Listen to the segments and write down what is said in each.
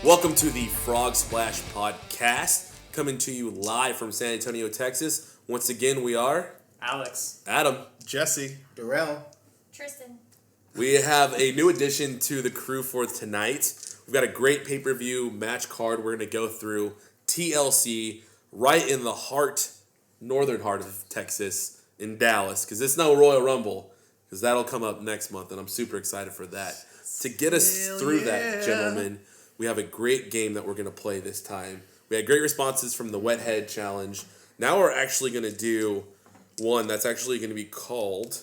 Welcome to the Frog Splash Podcast, coming to you live from San Antonio, Texas. Once again, we are Alex, Adam, Jesse, Darrell, Tristan. We have a new addition to the crew for tonight. We've got a great pay-per-view match card we're going to go through. TLC, right in the heart, northern heart of Texas, in Dallas, because it's no Royal Rumble, because that'll come up next month, and I'm super excited for that. To get us through that, gentlemen, we have a great game that we're going to play this time. We had great responses from the Wet Head Challenge. Now we're actually going to do one that's actually going to be called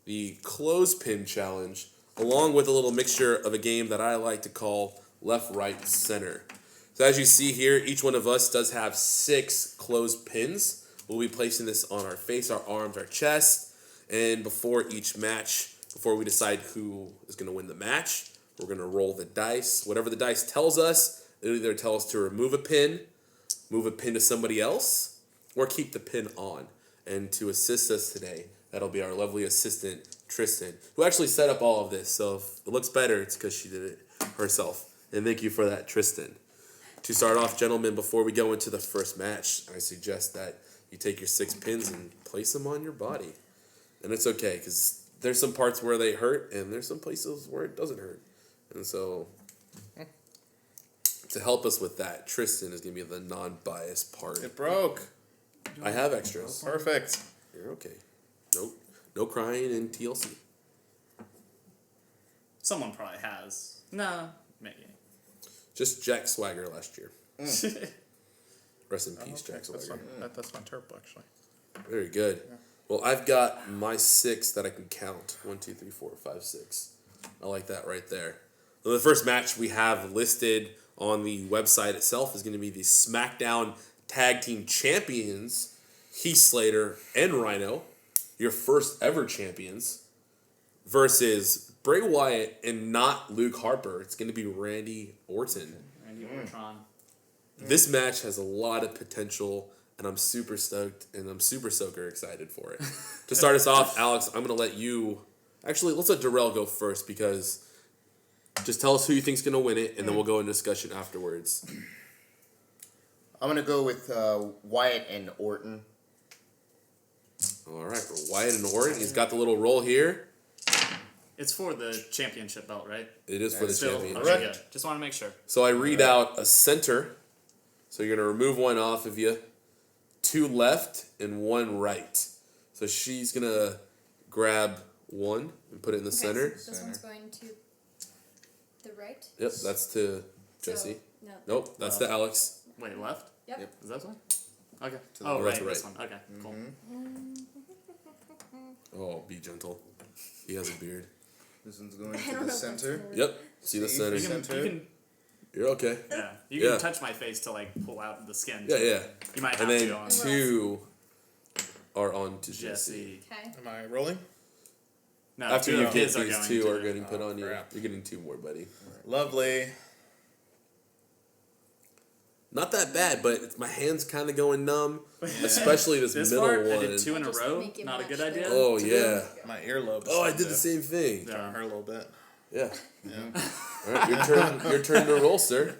the Clothespin Challenge, along with a little mixture of a game that I like to call Left, Right, Center. So as you see here, each one of us does have 6 clothespins. We'll be placing this on our face, our arms, our chest, and before each match, before we decide who is going to win the match, we're going to roll the dice. Whatever the dice tells us, it'll either tell us to remove a pin, move a pin to somebody else, or keep the pin on. And to assist us today, that'll be our lovely assistant, Tristan, who actually set up all of this. So if it looks better, it's because she did it herself. And thank you for that, Tristan. To start off, gentlemen, before we go into the first match, I suggest that you take your 6 pins and place them on your body. And it's okay, because there's some parts where they hurt, and there's some places where it doesn't hurt. And so, to help us with that, Tristan is going to be the non-biased part. it broke. I have extras. Perfect. You're okay. No crying in TLC. someone probably has. No, maybe. Just Jack Swagger last year. Rest in peace, Jack That's Swagger. that's my turbo, actually. Very good. Well, I've got my 6 that I can count. 1, 2, 3, 4, 5, 6. I like that right there. Well, the first match we have listed on the website itself is going to be the SmackDown Tag Team Champions, Heath Slater and Rhino, your first ever champions, versus Bray Wyatt and not Luke Harper. It's going to be Randy Orton. Randy Orton. This match has a lot of potential, and I'm super stoked, and I'm super soaker excited for it. To start us off, Alex, I'm going to let you... Actually, let's let Darrell go first, because just tell us who you think's going to win it, and then we'll go in discussion afterwards. I'm going to go with Wyatt and Orton. All right, Wyatt and Orton. He's got the little roll here. It's for the championship belt, right? It is for the Still? championship. Okay, good. Just want to make sure. So I read out a center. So you're going to remove one off of you. 2 left and 1 right. So she's going to grab 1 and put it in the center. So this one's going to the right. Yep, that's to Jesse. No. Nope, that's to Alex. Wait, left? Yep. Is that one? Okay. the Oh, right, right, to this right. one. Okay, cool. Oh, be gentle. He has a beard. This one's going I to don't the know what's center. going on. Yep, see the See, center. You can, Center. you can, You're okay. yeah, you Yeah. can touch my face to like pull out the skin. Yeah, yeah. You might have And then to on 2 are on to Jesse. Jesse. Okay. Am I rolling? No, After 2 you of get his are these going 2 to are getting put on you. crap. You're getting 2 more, buddy. Lovely. Not that bad, but my hand's kind of going numb, especially this This middle part, I one. did 2 in a Just row. make it Not a match good the- idea. Oh, to yeah. My earlobe. Oh, I did the same thing. Yeah. Hurt a little bit. Yeah. Yeah. All right, your turn to roll, sir.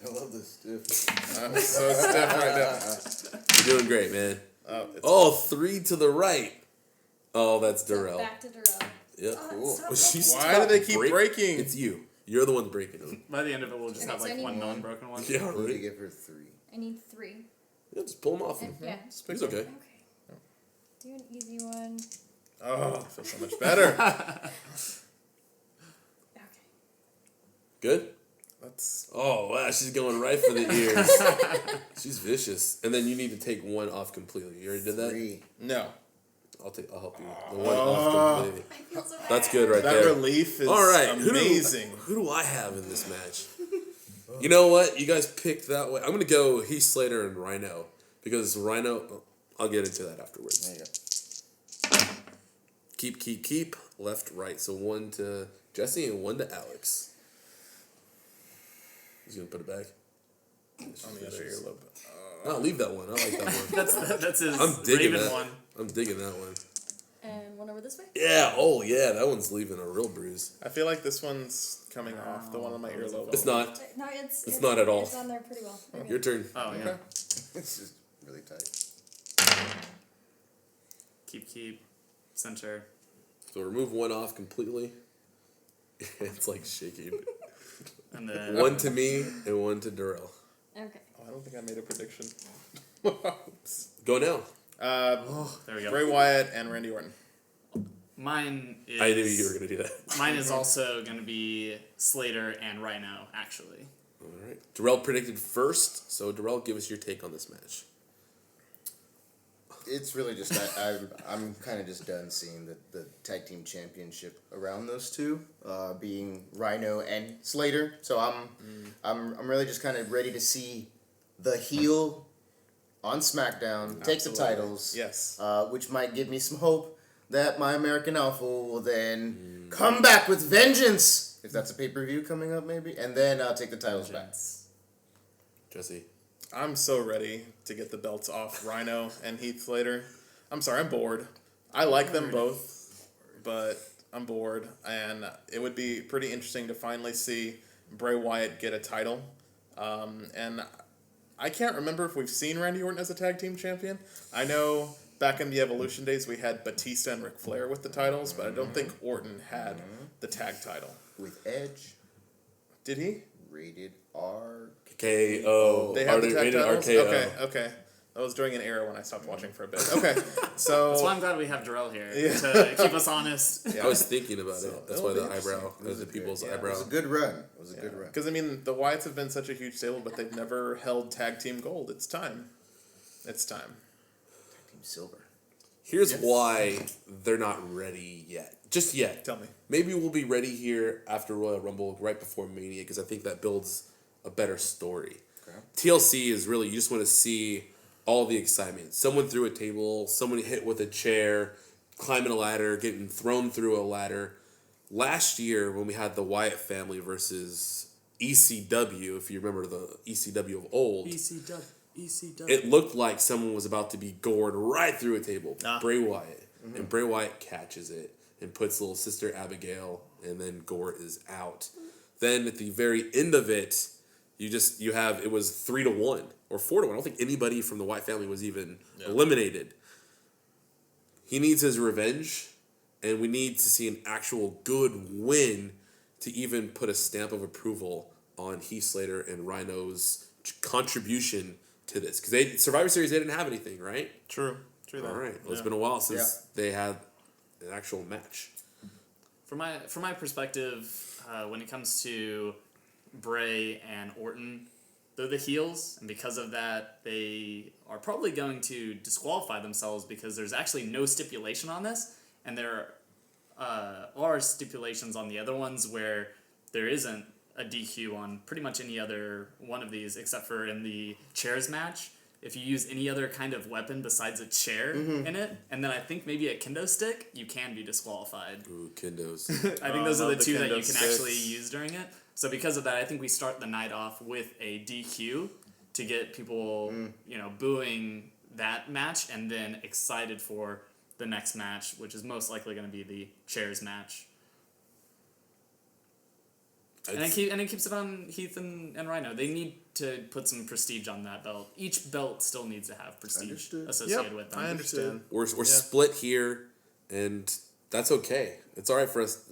I love this stiff. I'm so stiff right now. You're doing great, man. It's Oh, 3 to the right. Oh, that's So Darrell. back to Darrell. Yeah. Oh, Cool. stop Well, she's Why stopped do they keep break- breaking? It's you. You're the one breaking them. By the end of it, we'll just And have it's like one any- non-broken one. Yeah, I'm going to right. give her 3. I need 3. Yeah, just pull them off. And, yeah. He's okay. Okay. Do an easy one. Oh, I feel so much better. Okay. Good? That's Oh, wow, she's going right for the ears. She's vicious. And then you need to take 1 off completely. You already did that? 3. no. I'll help you. The 1 off completely. I feel so bad. That's good right That there. relief is All right, amazing. Who do I have in this match? You know what? You guys picked that way. I'm going to go Heath Slater and Rhino. Because Rhino... I'll get into that afterwards. There you go. Keep. Left, right. So 1 to Jesse and 1 to Alex. He's going to put it back. On the other earlobe. No, leave that one. I like that one. That's his I'm digging Raven that. one. I'm digging that one. And one over this way. Yeah. Oh, yeah. That one's leaving a real bruise. I feel like this one's coming off. The one on my earlobe. It's not. No, it's not at all. It's on there pretty well. You're Your good. turn. Oh yeah. Okay. It's just really tight. Keep. Center. So remove one off completely. It's like shaking. And then One to me and one to Darrell. Okay. Oh, I don't think I made a prediction. Go now. there we go. Bray Wyatt and Randy Orton. Mine is. I knew you were gonna do that. Mine is also going to be Slater and Rhino, actually. All right. Darrell predicted first, so Darrell, give us your take on this match. It's really just I'm kind of just done seeing the tag team championship around those two, being Rhino and Slater. So I'm really just kind of ready to see the heel on SmackDown take the Absolutely. titles. Yes. Which might give me some hope that my American Alpha will then come back with vengeance, if that's a pay-per-view coming up maybe, and then take the titles back. Jesse. I'm so ready to get the belts off Rhino and Heath Slater. I'm sorry, I'm bored. I like them both, but I'm bored, and it would be pretty interesting to finally see Bray Wyatt get a title. And I can't remember if we've seen Randy Orton as a tag team champion. I know back in the Evolution days we had Batista and Ric Flair with the titles, but I don't think Orton had the tag title. With Edge, Did he? rated R. KO. They have the tag Rated titles? RKO. Okay. That was during an era when I stopped watching for a bit. Okay, so... That's why I'm glad we have Darrell here Yeah. to keep us honest. I was thinking about So, it. That's it'll why be the eyebrow, interesting. or the people's yeah, It eyebrow. was a good run. It was a good run. Because, I mean, the Wyatts have been such a huge stable, but they've never held tag team gold. It's time. It's time. Team Silver. Here's Yes. why they're not ready yet. Just yet. Tell me. Maybe we'll be ready here after Royal Rumble, right before Mania, because I think that builds a better story. Okay. TLC is really, you just want to see all the excitement. Someone threw a table, someone hit with a chair, climbing a ladder, getting thrown through a ladder. Last year, when we had the Wyatt family versus ECW, if you remember the ECW of old, ECW. it looked like someone was about to be gored right through a table. Ah. Bray Wyatt. And Bray Wyatt catches it and puts little sister Abigail, and then Gore is out. Then at the very end of it, you have it was 3-1 or 4-1. I don't think anybody from the Wyatt family was even eliminated. He needs his revenge, and we need to see an actual good win to even put a stamp of approval on Heath Slater and Rhino's contribution to this. Because Survivor Series, they didn't have anything, right? True. All right. Well, it's been a while since they had an actual match. From my perspective, when it comes to Bray and Orton, they're the heels, and because of that, they are probably going to disqualify themselves because there's actually no stipulation on this, and there are stipulations on the other ones where there isn't a DQ on pretty much any other one of these, except for in the chairs match. If you use any other kind of weapon besides a chair in it, and then I think maybe a kendo stick, you can be disqualified. Ooh, Kindos. I think those are the love the two that you kendo can sticks. actually use during it. So because of that, I think we start the night off with a DQ to get people, booing that match and then excited for the next match, which is most likely going to be the chairs match. And it keeps it on Heath and Rhino. They need to put some prestige on that belt. Each belt still needs to have prestige Understood. associated with them. I understand. We're split here, and that's okay. It's all right for us.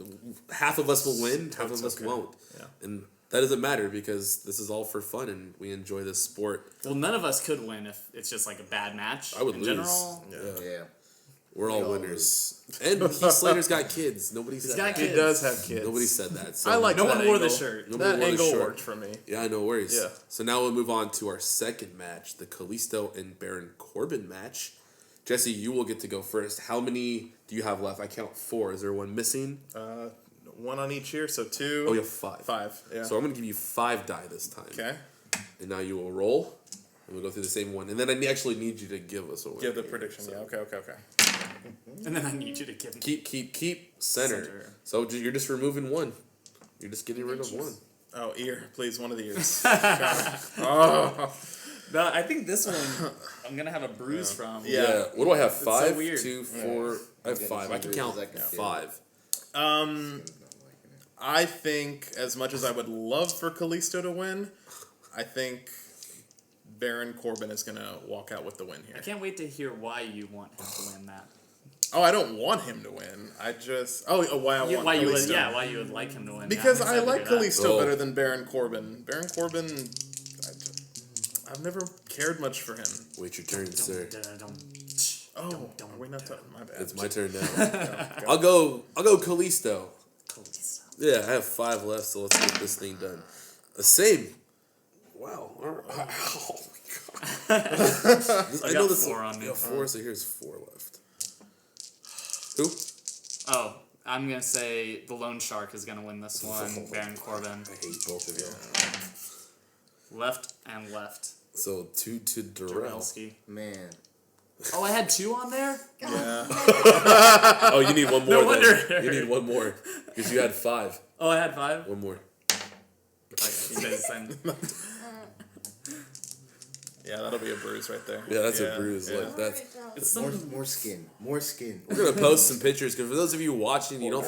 Half of us will win, half of us okay. won't. Yeah. And that doesn't matter because this is all for fun, and we enjoy this sport. Well, none of us could win if it's just like a bad match. I would in lose. general. Yeah. We're all all winners. And Heath Slater's got kids. Nobody said got that. He kids. does have kids. Nobody said that. So I like No that one wore the angle. shirt. Nobody That wore the angle shirt. worked for me. Yeah, no worries. Yeah. So now we'll move on to our second match, the Kalisto and Baron Corbin match. Jesse, you will get to go first. How many do you have left? I count 4. Is there one missing? One on each here, so 2. Oh, you have 5. 5, yeah. So I'm going to give you 5 die this time. Okay. And now you will roll. And we'll go through the same one. And then I actually need you to give us a winner. Give the here. prediction, So yeah. Okay. And then I need you to give me. Keep center. Center. So you're just removing one. You're just getting rid of one. Oh, ear. Please, one of the ears. God. Oh. No, I think this one I'm gonna have a bruise from. Yeah. What do I have? so 5, weird. 2, 4. I have Getting 5. I can some count bruises, I can feel 5. I think as much as I would love for Kalisto to win, I think Baron Corbin is gonna walk out with the win here. I can't wait to hear why you want him to win that. Oh, I don't want him to win. I just why I want Why you would, Kalisto. why you would like him to win? Because Yeah, I'm I excited like to hear that. Kalisto Oh. better than Baron Corbin. Baron Corbin, I've never cared much for him. Wait your turn, sir. Oh, are we not talking? My bad. It's my turn now. I'll go Kalisto. Kalisto. Yeah, I have 5 left, so let's get this thing done. The same. Wow. Oh my god. I got know this 4 on me. Yeah, 4, so here's 4 left. Who? Oh, I'm gonna say the Lone Shark is gonna win this one. Baron Corbin. I hate both of you. Left and left. So 2 to Darrell. Dorelski. Man. Oh, I had 2 on there? Yeah. Oh, you need one more. No then. wonder. You need one more because you had 5. Oh, I had 5? One more. Okay, stay the same. Yeah, that'll be a bruise right there. Yeah, that's a bruise. yeah. Like that's. It's More, some. more skin. More skin. We're gonna post some pictures because for those of you watching, you don't.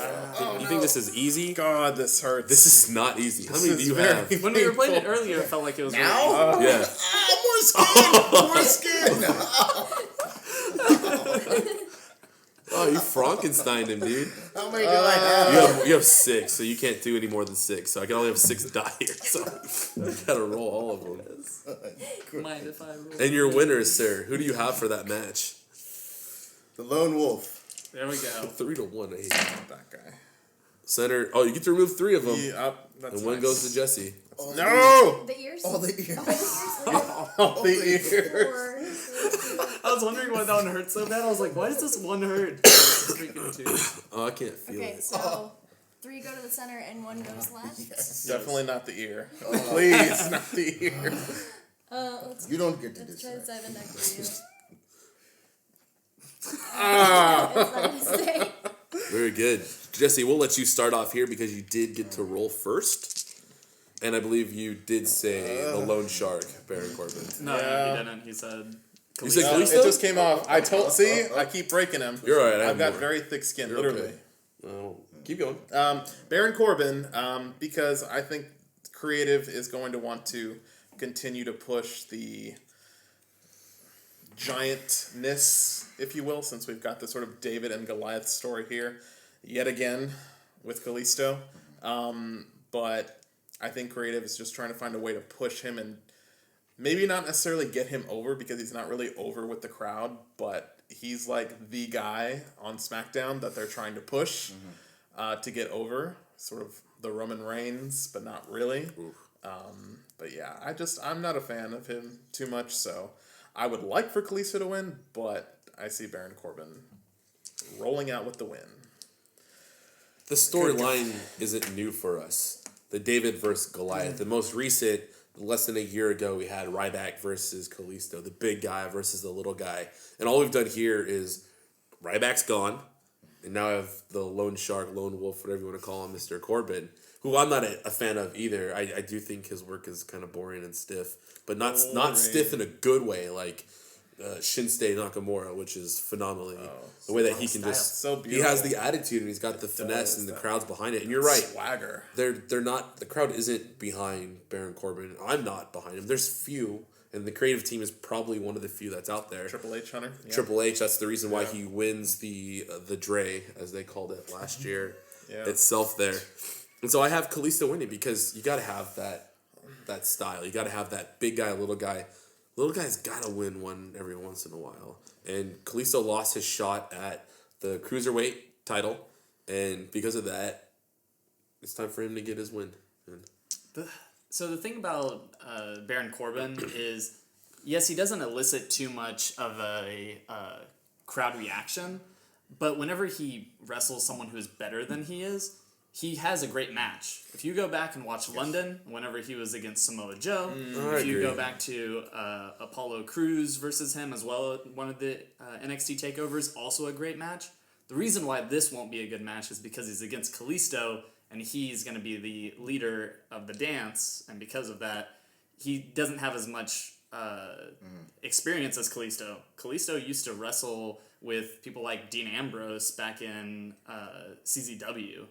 You think this is easy? God, this hurts. This is not easy. How many do is you very- have? When we were playing it earlier, it felt like it was Now? really- Yeah. More skin. Oh, you Frankensteined him, dude. How many do I have? You have 6, so you can't do any more than 6. So I can only have 6 die here. So you gotta roll all of them. Mind if I roll? And your winners, sir. Who do you have for that match? The lone wolf. There we go. 3 to 1. I hate that guy. Center. Oh, you get to remove 3 of them, Yeah, that's and one nice. goes to Jesse. No! The ears? All the ears. All the ears. 4. I was wondering why that one hurt so bad. I was like, why does this one hurt? It's freaking 2. Oh, I can't feel Okay, it. so 3 go to the center and 1 goes left. Definitely not the ear. Please, not the ear. Let's You don't get to let's try the decide. 7 for you. Ah. It's not gonna stay. Very good, Jesse. We'll let you start off here because you did get to roll first, and I believe you did say the lone shark, Baron Corbin. No, Yeah. he didn't. He said. You said No, Kalisto? it just came off. I told. See, I keep breaking him. You're all right. I have I've got more. very thick skin, You're literally. okay. Oh, keep going. Baron Corbin, because I think creative is going to want to continue to push the giantness, if you will, since we've got this sort of David and Goliath story here, yet again with Kalisto. But I think creative is just trying to find a way to push him and maybe not necessarily get him over because he's not really over with the crowd, but he's like the guy on SmackDown that they're trying to push to get over. Sort of the Roman Reigns, but not really. But yeah, I'm not a fan of him too much, so I would like for Kalisto to win, but I see Baron Corbin rolling out with the win. The storyline isn't new for us. The David versus Goliath. The most recent, less than a year ago, we had Ryback versus Kalisto, the big guy versus the little guy. And all we've done here is Ryback's gone, and now I have the lone shark, lone wolf, whatever you want to call him, Mr. Corbin, who I'm not a fan of either. I do think his work is kind of boring and stiff, but not stiff in a good way, like Shinsuke Nakamura, which is phenomenally the way that he can just So he has beautiful. the attitude and he's got the finesse does, and the that crowd's behind it. And you're right, Swagger. they're not, the crowd isn't behind Baron Corbin. I'm not behind him. There's few, and the creative team is probably one of the few that's out there. Triple H Hunter. Yeah. Triple H, that's the reason why he wins the Dre, as they called it last year, itself there. And so I have Kalisto winning because you got to have that style. You got to have that big guy, little guy. Little guy's got to win one every once in a while. And Kalisto lost his shot at the Cruiserweight title, and because of that, it's time for him to get his win. And So the thing about Baron Corbin is, yes, he doesn't elicit too much of a crowd reaction, but whenever he wrestles someone who's better than he has a great match. If you go back and watch London, whenever he was against Samoa Joe, I if you agree. go back to Apollo Crews versus him as well, one of the NXT takeovers, also a great match. The reason why this won't be a good match is because he's against Kalisto, and he's going to be the leader of the dance, and because of that, he doesn't have as much experience as Kalisto. Kalisto used to wrestle with people like Dean Ambrose back in CZW.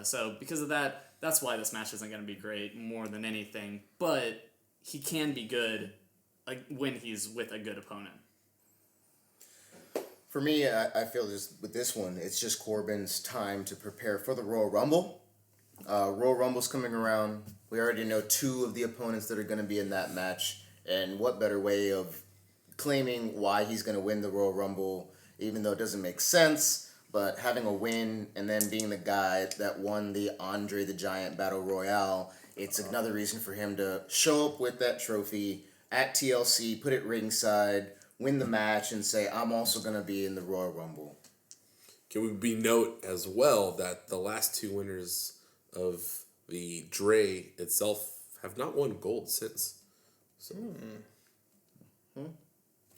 So because of that, that's why this match isn't going to be great more than anything. But he can be good when he's with a good opponent. For me, I feel just with this one, it's just Corbin's time to prepare for the Royal Rumble. Royal Rumble's coming around. We already know 2 of the opponents that are going to be in that match. And what better way of claiming why he's going to win the Royal Rumble, even though it doesn't make sense, but having a win and then being the guy that won the Andre the Giant Battle Royale, it's another reason for him to show up with that trophy at TLC, put it ringside, win the match, and say, I'm also going to be in the Royal Rumble. Can we note as well that the last 2 winners of the Dre itself have not won gold since? So,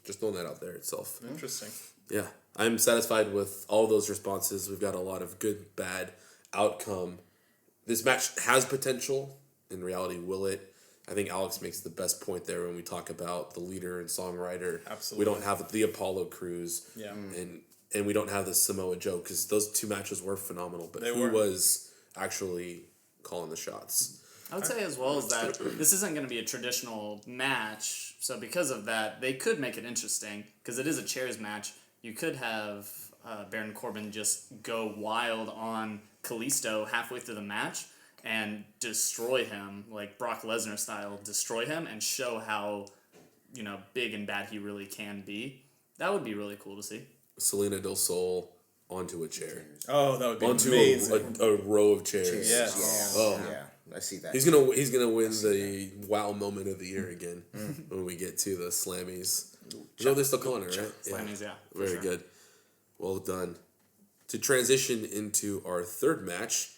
just throwing that out there itself. Interesting. Yeah, I'm satisfied with all those responses. We've got a lot of good, bad outcome. This match has potential. In reality, will it? I think Alex makes the best point there when we talk about the leader and songwriter. Absolutely. We don't have the Apollo Crews. Yeah. And we don't have the Samoa Joe, because those 2 matches were phenomenal. But who was actually calling the shots? I would say as well as that this isn't going to be a traditional match, so because of that, they could make it interesting, because it is a chairs match. You could have Baron Corbin just go wild on Kalisto halfway through the match and destroy him, like Brock Lesnar style, destroy him and show how, big and bad he really can be. That would be really cool to see. Selena Del Sol onto a chair. Oh, that would be Onto amazing. a row of chairs. Yes. Yeah. Oh. Yeah, I see that. He's gonna win the wow moment of the year again when we get to the Slammies. You know they're still calling it, right? Slammies, yeah. for Very sure. good. Well done. To transition into our third match,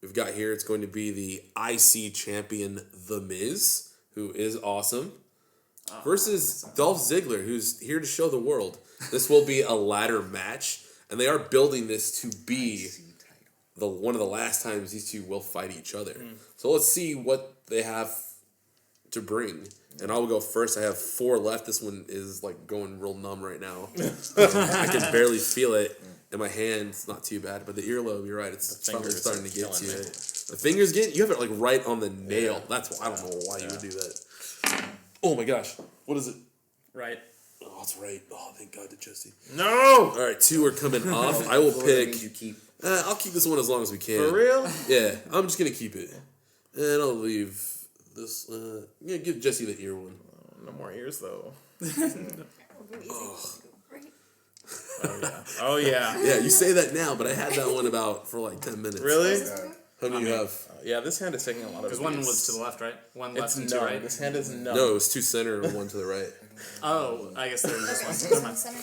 we've got here, it's going to be the IC champion, The Miz, who is awesome, versus Dolph Ziggler, who's here to show the world. This will be a ladder match, and they are building this to be one of the last times these 2 will fight each other. So let's see what they have to bring. And I'll go first. I have 4 left. This one is like going real numb right now. I can barely feel it in my hands. Not too bad, but the earlobe, you're right. It's finally starting to get to you. The fingers you have it like right on the nail. Yeah. That's why I don't know why you would do that. Oh my gosh, what is it? Right. Oh, it's right. Oh, thank God to Jesse. No! All right, 2 are coming off. I will pick. You keep. I'll keep this one as long as we can. For real? Yeah, I'm just gonna keep it, and I'll leave this. Give Jesse the ear one. No more ears, though. Oh. Oh, yeah. Yeah, you say that now, but I had that one for like 10 minutes. Really? How many you have? Yeah, this hand is taking a lot of Because abuse. one was to the left, right? One left It's and 2 numb. right? This hand is numb. No, it was 2 center and 1 to the right. Oh, I guess there was just one. This Never one mind. center.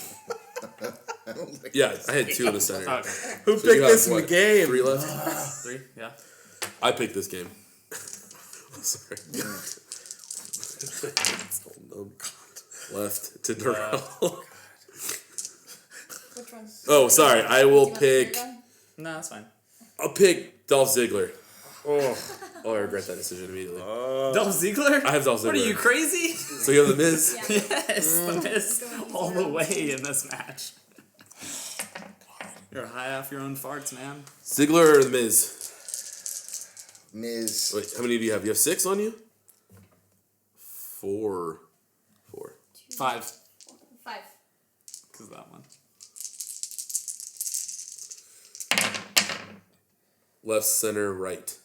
Yeah, I had 2 in the center. Oh, okay. Who So picked you have, this in the game? 3 left? 3, yeah. I picked this game. Sorry. Left to Darrell. Which one? Oh, sorry. I will Do you want the pick. third one? No, that's fine. I'll pick Dolph Ziggler. Oh, I regret that decision immediately. Dolph Ziggler? I have Dolph Ziggler. What are you, crazy? So you have the Miz. Yeah. Yes, the Miz Going with all the zero. way in this match. You're high off your own farts, man. Ziggler or the Miz? Miz. Wait, how many do you have? You have 6 on you? 4. 5. 5. Because that one. Left, center, right.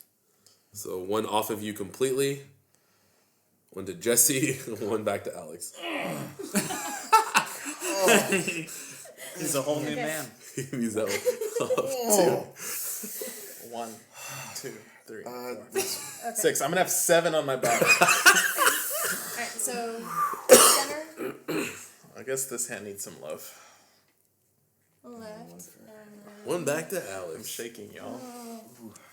So 1 off of you completely. 1 to Jesse. 1 back to Alex. He's a whole new man. Use that one. 1, 2, 3, 4, Okay. 6. I'm going to have 7 on my body. Alright, so center, I guess this hand needs some love. left, 1 back to I'm Alex. shaking, y'all.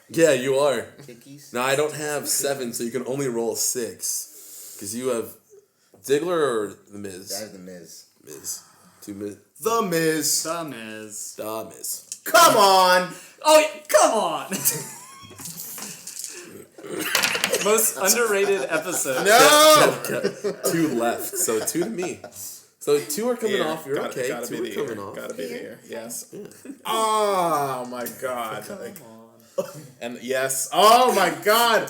Yeah, you are. Kickies. Now I don't have 7, so you can only roll 6. Because you have Ziggler or the Miz? I have the Miz. Miz. 2 Miz. The Miz. The Miz. Da Miz. Come on. Oh, yeah, come on! Most underrated episode. No! 2 left, so 2 to me. So 2 are coming off. You're okay. Gotta 2 be are the coming ear. off. Gotta be the ear. Yes. Oh my god. And yes. Oh my god.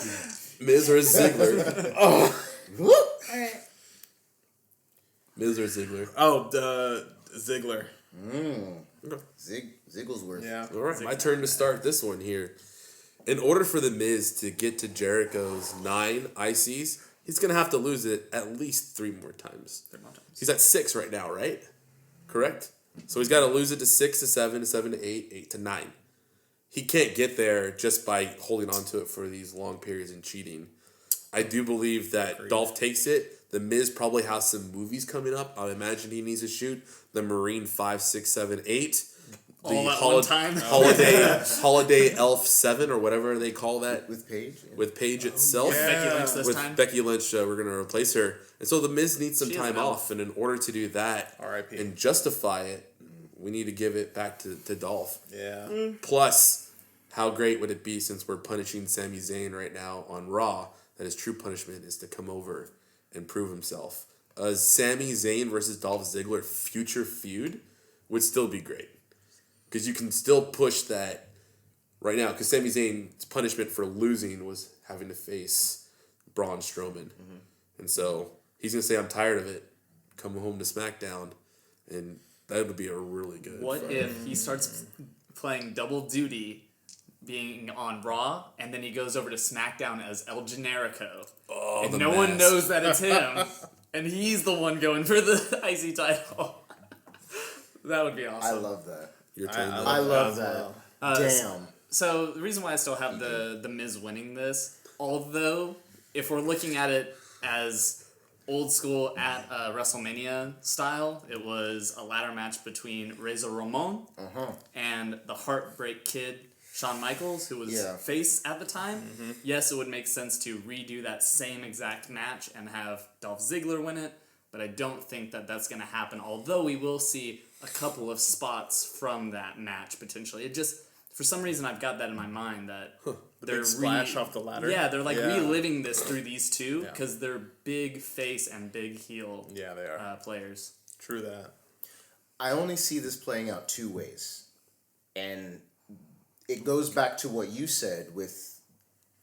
Miz or Ziggler? Alright. Miz or Ziggler? Oh, the Ziggler. Zigglesworth. Yeah. All right, my turn to start this one here. In order for The Miz to get to Jericho's 9 ICs, he's going to have to lose it at least 3 more times. He's at 6 right now, right? Correct? So he's got to lose it to 6 to 7 to 7 to 8, 8 to 9. He can't get there just by holding on to it for these long periods and cheating. I do believe that Dolph takes it. The Miz probably has some movies coming up. I imagine he needs to shoot the Marine 5, 6, 7, 8. All at one time. Holiday Elf 7 or whatever they call that. With Paige. With Paige itself. yeah. Becky Lynch this With time. Becky Lynch, we're going to replace her. And so The Miz needs some She is time an elf. off. And in order to do that R.I.P. and justify it, we need to give it back to Dolph. Yeah. Plus, how great would it be since we're punishing Sami Zayn right now on Raw, that his true punishment is to come over and prove himself. A Sami Zayn versus Dolph Ziggler future feud would still be great. Because you can still push that right now. Because Sami Zayn's punishment for losing was having to face Braun Strowman. And so he's going to say, I'm tired of it. Come home to SmackDown. And that would be a really good What fight. if he starts playing double duty, being on Raw, and then he goes over to SmackDown as El Generico, Oh, and the no one mask. knows that it's him, and he's the one going for the IC title? That would be I awesome. love that. Your turn. I love as that. well. Damn. So the reason why I still have the Miz winning this, although if we're looking at it as old school at WrestleMania style, it was a ladder match between Razor Ramon and the Heartbreak Kid Shawn Michaels, who was Yeah. face at the time. Yes, it would make sense to redo that same exact match and have Dolph Ziggler win it, but I don't think that that's going to happen, although we will see a couple of spots from that match potentially. It just, for some reason, I've got that in my mind that they're Big splash off the ladder. Yeah, they're like Yeah. reliving this through these two Yeah. because they're big face and big heel Yeah, they are. players. True that. I only see this playing out 2 ways. And it goes back to what you said with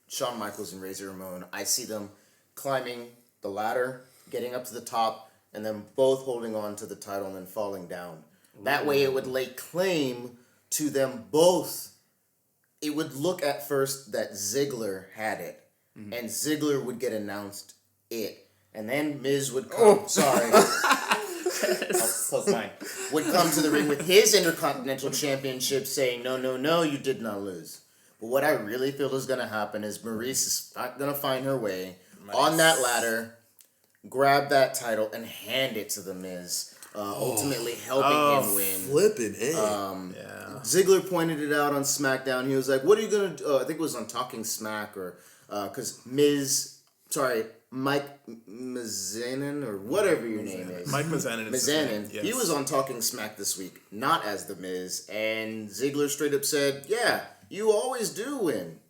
Shawn Michaels and Razor Ramon. I see them climbing the ladder, getting up to the top, and then both holding on to the title and then falling down. That way it would lay claim to them both. It would look at first that Ziggler had it, and Ziggler would get announced it. And then Miz would come. Sorry. Would come to the ring with his Intercontinental Championship saying, no, you did not lose. But what I really feel is going to happen is Maurice is going to find her way on that ladder, grab that title, and hand it to The Miz, ultimately helping him win. Flipping it. Yeah. Ziggler pointed it out on SmackDown. He was like, what are you going to do? I think it was on Talking Smack, or because Mike Mizanin, or whatever your name is. Mike Mizanin. is his name, Mizanin, yes. he was on Talking Smack this week, not as The Miz, and Ziggler straight up said, yeah, you always do win,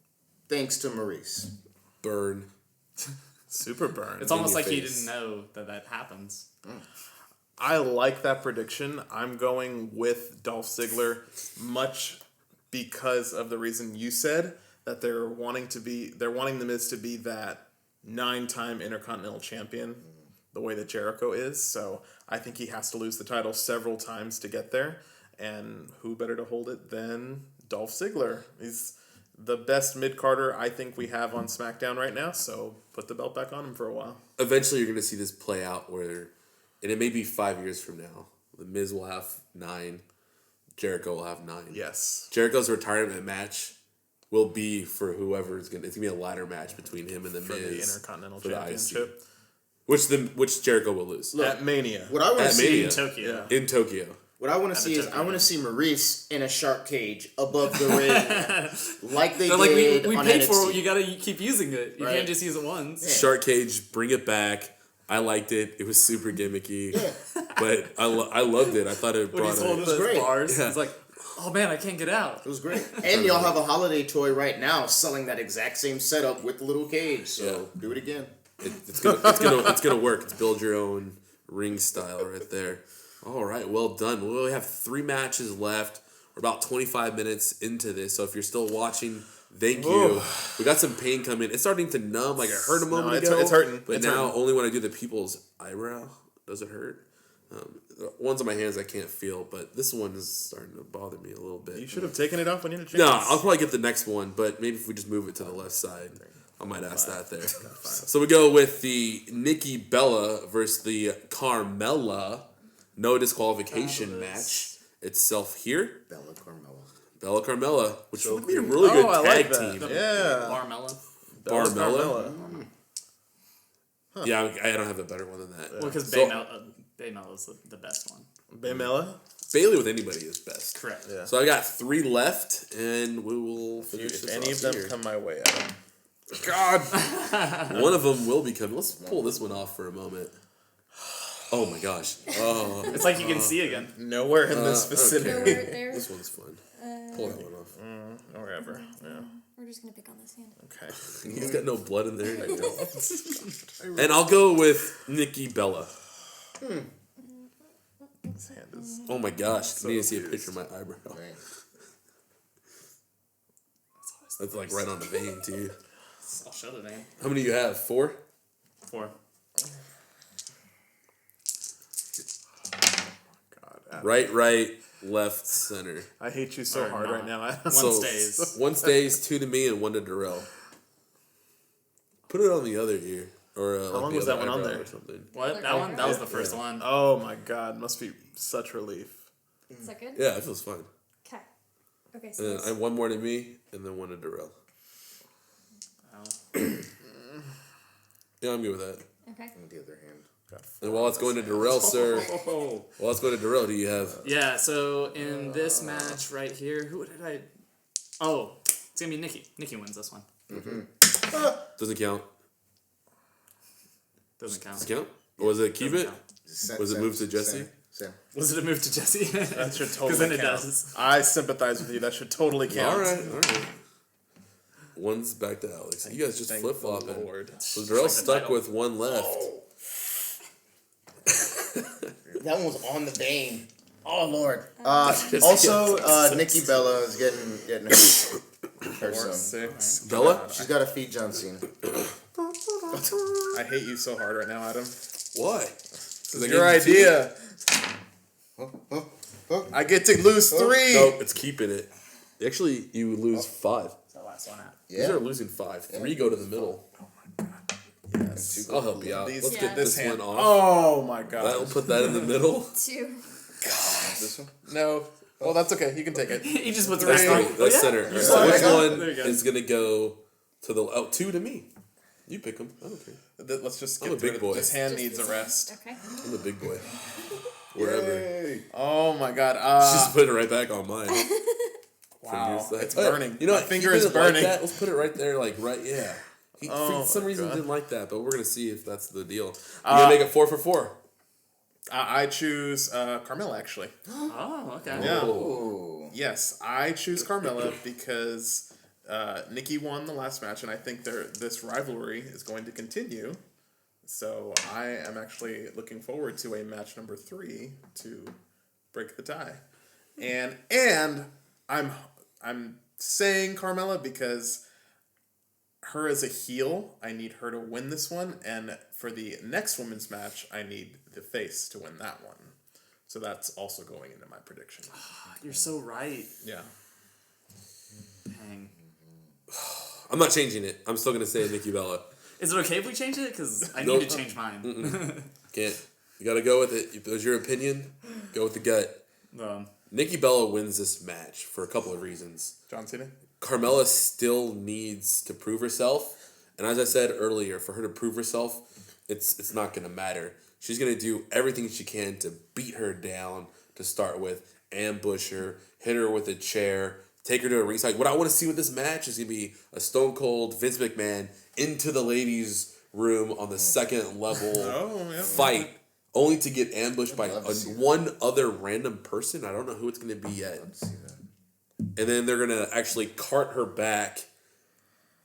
thanks to Maurice. Burn. Super burn. It's almost your like he face. didn't know that happens. I like that prediction. I'm going with Dolph Ziggler, much because of the reason you said that they're wanting The Miz to be that 9-time Intercontinental Champion, the way that Jericho is. So I think he has to lose the title several times to get there. And who better to hold it than Dolph Ziggler? He's the best mid-carder I think we have on SmackDown right now. So put the belt back on him for a while. Eventually, you're going to see this play out where, and it may be 5 years from now, The Miz will have 9, Jericho will have 9. Yes. Jericho's retirement match will be for whoever is going to. It's going to be a ladder match between him and The For Miz. the Intercontinental for the Championship. IC. Which Jericho will lose. At Mania. What I want to At see, Mania. In Tokyo. Yeah. In Tokyo. what I want to see is, I want to see Maurice in a shark cage above the ring, like they They're like, did we on paid NXT. for it, you gotta keep using it. You Right. can't just use it once. Shark Cage, bring it back. I liked it. It was super gimmicky. But I loved it. I thought it When brought he's holding a... those great. bars, Yeah. it's like, Oh man, I can't get out. It was great. And y'all have a holiday toy right now selling that exact same setup with the little cage. So do it again. It's gonna work. It's build your own ring style right there. All right, well done. We only have 3 matches left. We're about 25 minutes into this, so if you're still watching, thank you. We got some pain coming. It's starting to numb. Like, it hurt a moment ago. It's hurting. But It's now, hurting. only when I do the people's eyebrow does it hurt. The ones on my hands I can't feel, but this one is starting to bother me a little bit. You should have taken it off when you had a chance. No, I'll probably get the next one, but maybe if we just move it to the left side, I might ask that there. So we go with the Nikki Bella versus the Carmella no disqualification match itself here. Bella Carmella, which would be a really good I tag like that. team. Yeah. Barmella. Barmella. Yeah, I don't have a better one than that. Well, because So- Baymella's the best one. Baymella? Bailey with anybody is best. Correct. Yeah. So I got 3 left, and we will finish If this any off of them here. come my way, Adam. God, one of them will be coming. Let's pull this one off for a moment. Oh my gosh! Oh, It's like you can see again. Nowhere in this okay. vicinity. Right there. This one's fun. Pull that one off. Wherever. Yeah. We're just gonna pick on this hand. Okay. He's got no blood in there. And I'll go with Nikki Bella. His hand is. Oh my gosh! I need to see a picture of my eyebrow. That's like right on the vein too. I'll show the name. How many do you have? 4? 4. God. Adam. Right, left, center. I hate you so Or hard not. right now, Adam. One stays. 1 stays, 2 to me, and 1 to Darrell. Put it on the other ear, or like long the was other that one on eyebrow there? or something. What? That one? That was the first one. Oh my God. Must be such relief. Is that good? Yeah, it feels fine. Okay. Okay, so And then let's- I have 1 more to me, and then 1 to Darrell. Oh. Yeah, I'm good with that. okay. The other hand. And while it's going to Darrell, sir, Oh. while it's going to Darrell, do you have? Yeah, so in this match right here, who did I... Oh, it's going to be Nikki. Nikki wins this one. Doesn't count. Doesn't count. Doesn't count? Or was it keep Doesn't it? count. Was it moved to Jesse? Was it a move to Jesse? That should totally Because then it count. does. I sympathize with you. That should totally count. All right. One's back to Alex. You guys just Thank flip the flopping. Lord. So Darrell's Like the stuck title. with 1 left. That one was on the vein. Oh Lord. Just Also, get- Nikki Bella is getting hurt. Her 4, son. 6. Bella? She's got to feed John Cena. I hate you so hard right now, Adam. Why? It's your idea. I get to lose 3. Nope, it's keeping it. Actually, you lose 5. That's the last one out. These Yeah. are losing 5. 3 go to the middle. Yes. I'll help you out. These- Let's Yeah. get this This hand. one off. Oh my God. That'll put that in the middle. 2. This one? No. Well, that's okay. You can take it. He just puts it That's, back. that's center. Alright, so saw which that. one There you go. is going to go to the... 2 to me. You pick them. I don't care. Let's just I'm get a big through it. boy. This hand Just needs a this rest. Okay. I'm the big boy. Wherever. Yay. Oh my God. Just put it right back on mine. Wow. Fingers It's that- burning. You know My what? finger He is didn't like burning. that. Let's put it right there, like right. Yeah. He, Oh for some my reason, God. didn't like that, but we're gonna see if that's the deal. You're gonna make it 4 for 4. I choose Carmella, actually. Oh, okay. Yeah. Ooh. Yes, I choose Carmella because Nikki won the last match, and I think this rivalry is going to continue. So I am actually looking forward to a match number 3 to break the tie. And I'm saying Carmella because her as a heel, I need her to win this one, and for the next women's match, I need the face to win that one. So that's also going into my prediction. You're so right. Yeah. Dang. I'm not changing it. I'm still gonna say Nikki Bella. Is it okay if we change it? Because I Nope. need to change mine. Can't. You gotta go with it. If it was your opinion, go with the gut. Nikki Bella wins this match for a couple of reasons. John Cena? Carmella still needs to prove herself, and as I said earlier, for her to prove herself, it's not gonna matter. She's gonna do everything she can to beat her down to start with, ambush her, hit her with a chair, take her to a ringside. What I want to see with this match is gonna be a Stone Cold Vince McMahon into the ladies' room on the second level fight, only to get ambushed by love to see that. one other random person. I don't know who it's gonna be yet. and then they're gonna actually cart her back,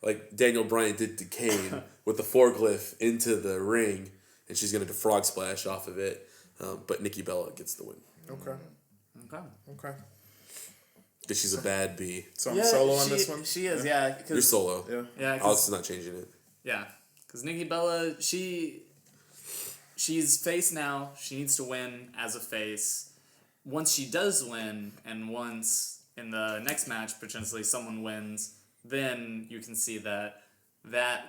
like Daniel Bryan did to Kane, with the forklift into the ring, and she's gonna do frog splash off of it. But Nikki Bella gets the win. Okay. Okay. Because she's a bad bee. So I'm solo on this one? She is, yeah. You're solo. Yeah. Yeah, Alex is not changing it. yeah. Because Nikki Bella, she's face now. She needs to win as a face. Once she does win, and once in the next match potentially someone wins, then you can see that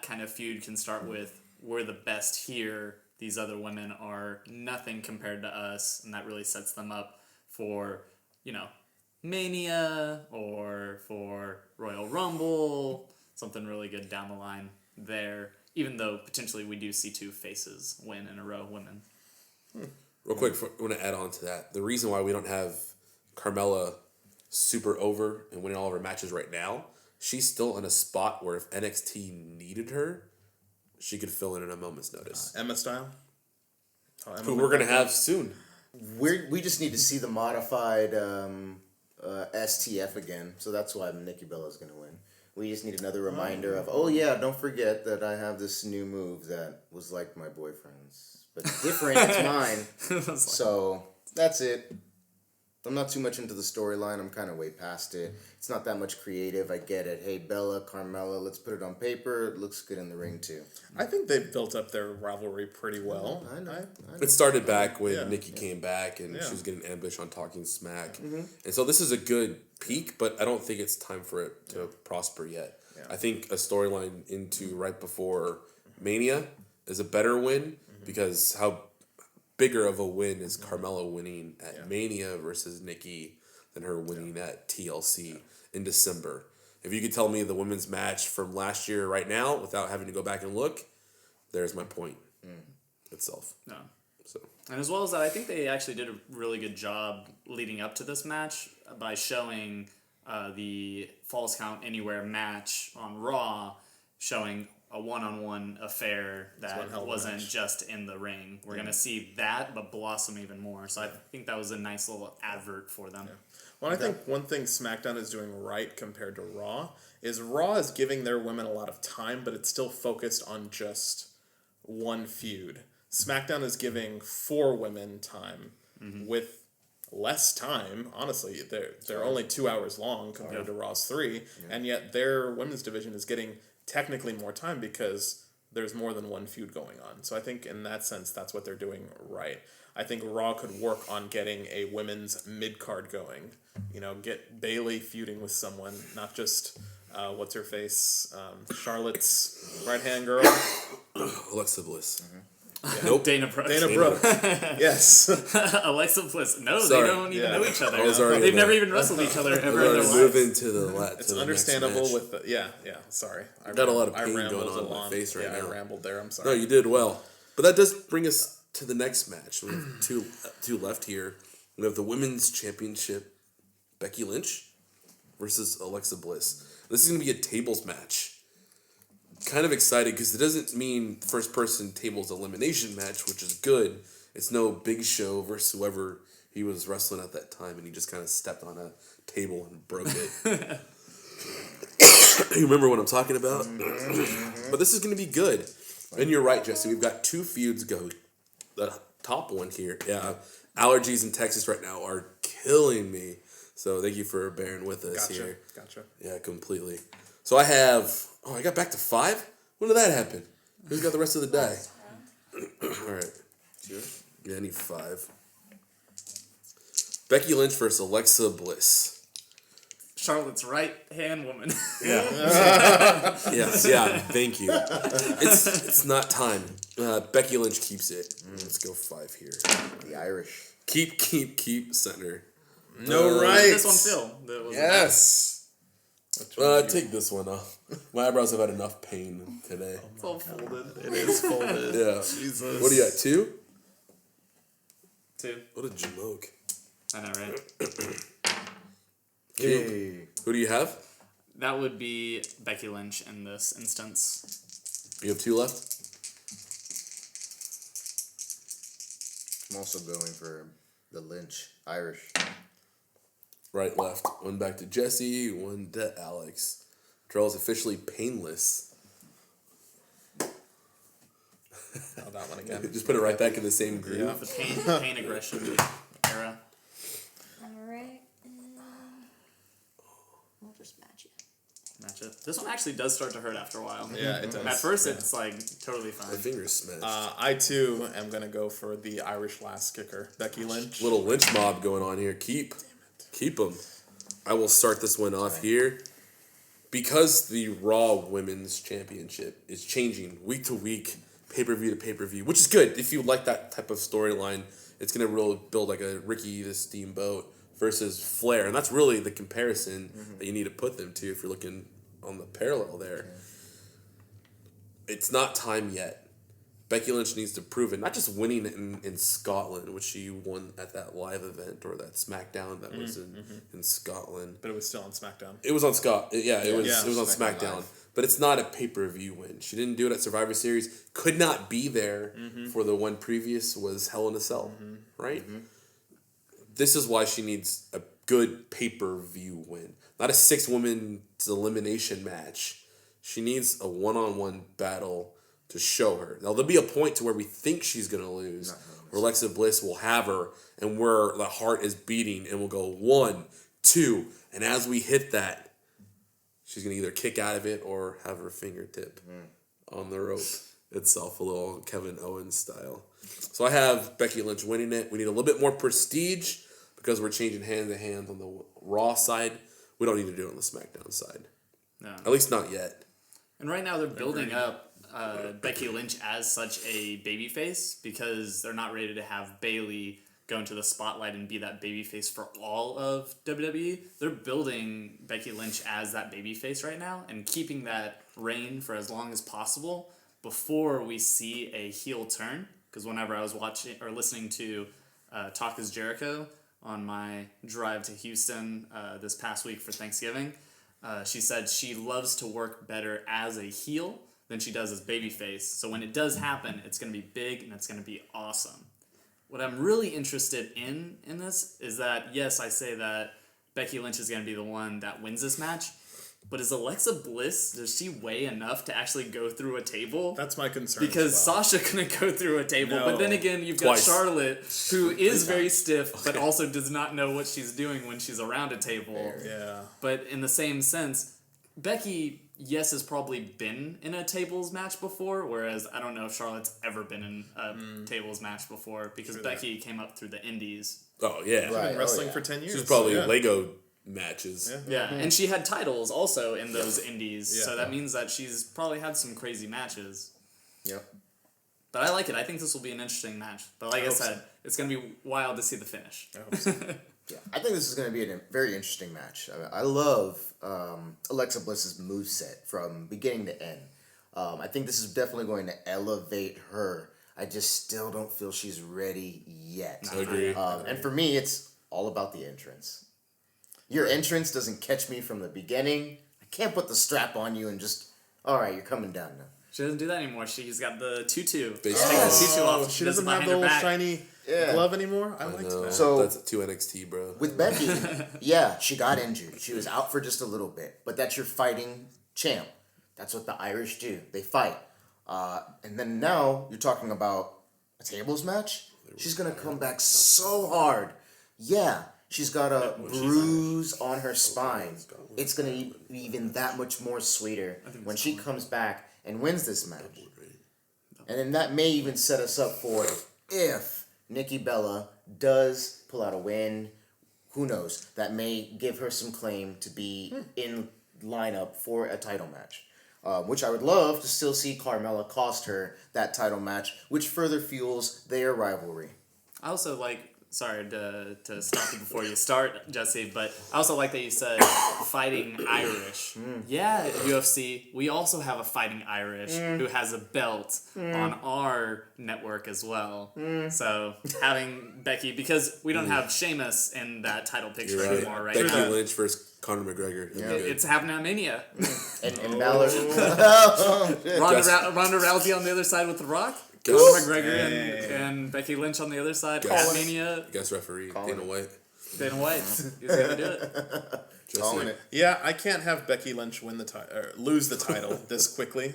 kind of feud can start with, we're the best here. These other women are nothing compared to us, and that really sets them up for, Mania or for Royal Rumble, something really good down the line there, even though potentially we do see two faces win in a row, women. Real quick, I want to add on to that. The reason why we don't have Carmella super over and winning all of her matches right now, she's still in a spot where if NXT needed her, she could fill in a moment's notice. Emma style? Who we're going to have soon. We just need to see the modified STF again, so that's why Nikki Bella's gonna win. We just need another reminder of, don't forget that I have this new move that was like my boyfriend's, but different. It's mine. So that's it. I'm not too much into the storyline. I'm kind of way past it. It's not that much creative. I get it. Hey, Bella, Carmella, let's put it on paper. It looks good in the ring, too. I think they've built up their rivalry pretty well. I know. It started back when Yeah. Nikki came back and she was getting ambushed on Talking Smack. Mm-hmm. And so this is a good peak, but I don't think it's time for it to prosper yet. Yeah. I think a storyline into right before Mania is a better win because how bigger of a win is Carmella winning at Mania versus Nikki than her winning at TLC in December. If you could tell me the women's match from last year right now without having to go back and look, there's my point itself. No. So And as well as that, I think they actually did a really good job leading up to this match by showing the Falls Count Anywhere match on Raw, showing a one-on-one affair that one hell of a wasn't match. just in the ring. We're going to see that, but blossom even more. So I think that was a nice little advert for them. Well, I think one thing SmackDown is doing right compared to Raw is giving their women a lot of time, but it's still focused on just one feud. SmackDown is giving 4 women time with less time. Honestly, they're only 2 hours long compared to Raw's 3, and yet their women's division is getting technically more time because there's more than one feud going on. So I think in that sense, that's what they're doing right. I think Raw could work on getting a women's mid-card going. Get Bayley feuding with someone, not just, what's her face, Charlotte's right-hand girl. Alexa Bliss. Nope. Dana Brooke. Dana Brooke. Yes. Alexa Bliss. No, Sorry. they don't even know each other. I was already They've gonna- never even wrestled each other ever in We're their lives. moving to the It's to the understandable next match. with the... Yeah, sorry. I Got a lot of I pain rambled going on in my along. face right now. I rambled there. I'm sorry. No, you did well. But that does bring us to the next match. We have two left here. We have the Women's Championship, Becky Lynch versus Alexa Bliss. This is going to be a tables match. Kind of excited because it doesn't mean first person tables elimination match, which is good. It's no Big Show versus whoever he was wrestling at that time, and he just kind of stepped on a table and broke it. You remember what I'm talking about? But this is going to be good. And you're right, Jesse. We've got 2 feuds go. The top one here. Yeah. Allergies in Texas right now are killing me. So thank you for bearing with us here. Gotcha. Yeah, completely. So I have... Oh, I got back to 5? When did that happen? Who's got the rest of the die? All right. Yeah, I need 5. Becky Lynch versus Alexa Bliss. Charlotte's right-hand woman. Yes, yeah, thank you. It's not time. Becky Lynch keeps it. Let's go 5 here. The Irish. Keep center. No right. This one, Phil. That was Yes. Take this one off. My eyebrows have had enough pain today. It's all folded. It is folded. Yeah. Jesus. What do you got, 2? 2. What a jamoke. I know, right? Hey. Who do you have? That would be Becky Lynch in this instance. You have 2 left? I'm also going for the Lynch Irish. Right, left. One back to Jesse, one to Alex. Draw is officially painless. Oh, that one again. Just put it right back in the same groove. Yeah. The pain aggression era. Alright. We'll just match it. Match it. This one actually does start to hurt after a while. Yeah, it does. At first, Yeah. it's like totally My fine. fingers smashed. I too am gonna go for the Irish last kicker, Becky Lynch. Little lynch mob going on here. Keep them. I will start this one off here. Because the Raw Women's Championship is changing week to week, pay-per-view to pay-per-view, which is good. If you like that type of storyline, it's going to really build like a Ricky the Steamboat versus Flair. And that's really the comparison that you need to put them to if you're looking on the parallel there. It's not time yet. Becky Lynch needs to prove it, not just winning in Scotland, which she won at that live event or that SmackDown that was in Scotland. But it was still on SmackDown. It was on it was on SmackDown SmackDown. Live. But it's not a pay-per-view win. She didn't do it at Survivor Series. Could not be there for the one previous was Hell in a Cell, right? This is why she needs a good pay-per-view win. Not a 6-woman elimination match. She needs a one-on-one battle to show her. Now, there'll be a point to where we think she's going to lose, where Alexa Bliss will have her, and where the heart is beating, and we'll go 1, 2, and as we hit that, she's going to either kick out of it or have her fingertip on the rope itself, a little Kevin Owens style. So I have Becky Lynch winning it. We need a little bit more prestige because we're changing hand to hand on the Raw side. We don't need to do it on the SmackDown side. No. At least not yet. And right now they're building up Becky Lynch as such a babyface because they're not ready to have Bayley go into the spotlight and be that babyface for all of WWE. They're building Becky Lynch as that babyface right now and keeping that reign for as long as possible before we see a heel turn. Because whenever I was watching or listening to Talk is Jericho on my drive to Houston this past week for Thanksgiving, she said she loves to work better as a heel than she does as babyface. So when it does happen, it's going to be big and it's going to be awesome. What I'm really interested in this is that, yes, I say that Becky Lynch is going to be the one that wins this match, but is Alexa Bliss, does she weigh enough to actually go through a table? That's my concern. Because as well. Sasha couldn't go through a table, No. but then again, you've got Twice. Charlotte, who is very stiff, but also does not know what she's doing when she's around a table. Yeah. But in the same sense, Becky, yes, has probably been in a tables match before, whereas I don't know if Charlotte's ever been in a tables match before because Becky came up through the indies. Oh, yeah. She's Right. been wrestling Oh, yeah. for 10 years. She's probably yeah. Lego matches. Yeah. Yeah, and she had titles also in those indies, Yeah. so that means that she's probably had some crazy matches. Yep. But I like it. I think this will be an interesting match. But like I hope said, so. it's going to be wild to see the finish. I hope so. Yeah, I think this is going to be a very interesting match. I love Alexa Bliss's moveset from beginning to end. I think this is definitely going to elevate her. I just still don't feel she's ready yet. I agree. And for me, it's all about the entrance. Your entrance doesn't catch me from the beginning. I can't put the strap on you and just, all right, you're coming down now. She doesn't do that anymore. She's got the tutu. Basically. She takes the tutu off. She does doesn't it have behind the her little back. shiny Yeah. glove anymore. I liked No, that. So- that's 2 NXT, bro. With Becky, yeah, she got injured. She was out for just a little bit. But that's your fighting champ. That's what the Irish do. They fight. And then now you're talking about a tables match? She's going to come back so hard. Yeah, she's got a bruise on her spine. It's going to be even that much more sweeter when she comes back and wins this match. And then that may even set us up for if Nikki Bella does pull out a win, who knows? That may give her some claim to be in lineup for a title match. Which I would love to still see Carmella cost her that title match, which further fuels their rivalry. I also like, sorry to stop you before you start, Jesse, but I also like that you said fighting Irish. Yeah, UFC, we also have a fighting Irish who has a belt on our network as well. So having Becky, because we don't have Sheamus in that title picture You're right. anymore right Becky now. Lynch versus Conor McGregor. That'd be good. It's happening at Mania. And Balor. Ronda Rousey on the other side with The Rock. Guess- Conor McGregor and Becky Lynch on the other side Guess- at Mania. Guest referee, Calling Dana it. White. Dana White. He's gonna do it. Calling it. Yeah, I can't have Becky Lynch win the lose the title this quickly.